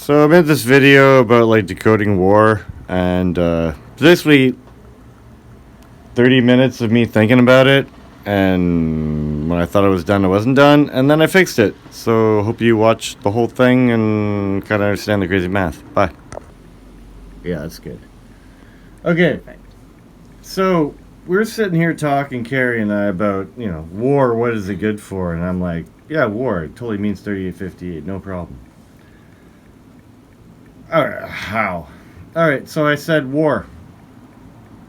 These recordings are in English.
So I made this video about like decoding war, and basically 30 minutes of me thinking about it, and when I thought I was done, I wasn't done, and then I fixed it. So hope you watch the whole thing and kind of understand the crazy math. Bye. Yeah, that's good. Okay, so we're sitting here talking, Carrie and I, about, war, what is it good for? And I'm like, yeah, war, it totally means 3858, no problem. Alright, how? Alright, so I said war.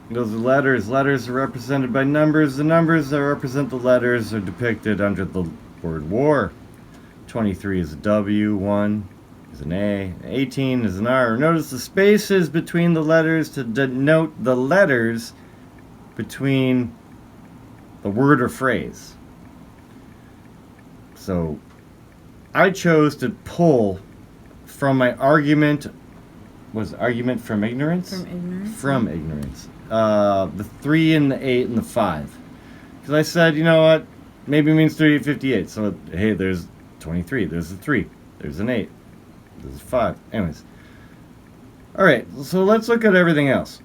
Those are letters. Letters are represented by numbers. The numbers that represent the letters are depicted under the word war. 23 is a W, 1 is an A, 18 is an R. Notice the spaces between the letters to denote the letters between the word or phrase. So I chose to pull from my argument. Was argument from ignorance? From ignorance. From ignorance. The 3 and the 8 and the 5. Because I said, you know what? Maybe it means 3858. So, hey, there's 23. There's a 3. There's an 8. There's a 5. Anyways. Alright, so let's look at everything else.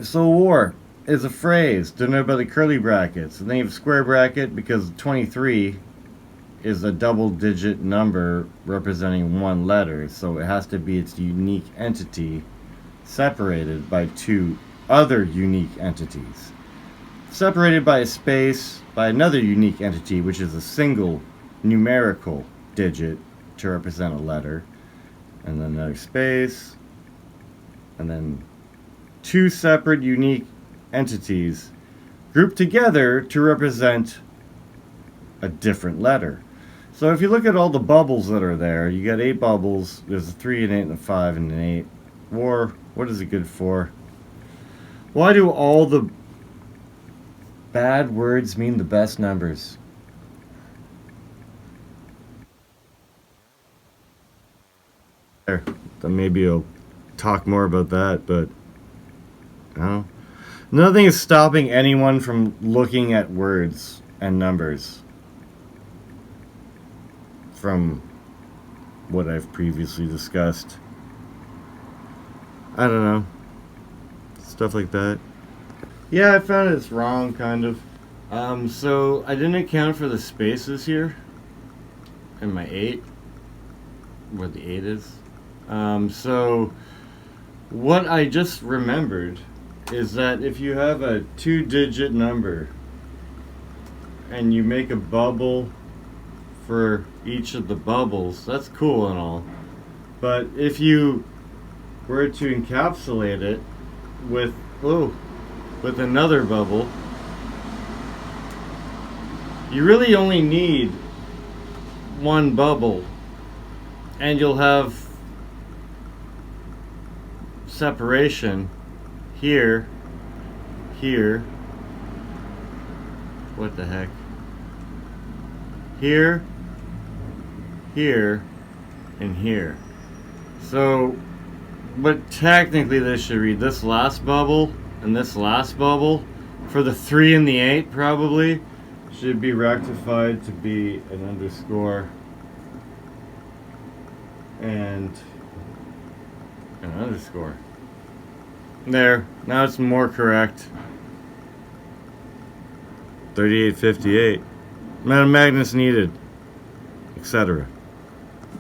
So, war is a phrase denoted by the curly brackets. And then you have square bracket because 23 is a double-digit number representing one letter, so it has to be its unique entity separated by two other unique entities. Separated by a space by another unique entity, which is a single numerical digit to represent a letter, and then another space, and then two separate unique entities grouped together to represent a different letter. So if you look at all the bubbles that are there, you got 8 bubbles. There's a 3, an 8, and a 5, and an 8. War, what is it good for? Why do all the bad words mean the best numbers? There, then maybe I'll talk more about that, but I don't know. Nothing is stopping anyone from looking at words and numbers from what I've previously discussed. I don't know. Stuff like that. Yeah, I found it's wrong, kind of. So I didn't account for the spaces here in my 8, where the 8 is. So what I just remembered is that if you have a 2-digit number and you make a bubble for each of the bubbles, that's cool and all, but if you were to encapsulate it with another bubble, you really only need one bubble and you'll have separation here, what the heck, here, and here. So, but technically this should read this last bubble and this last bubble for the 3 and the 8 probably should be rectified to be an underscore and an underscore. There, now it's more correct. 3858. Madam Magnus needed, etc.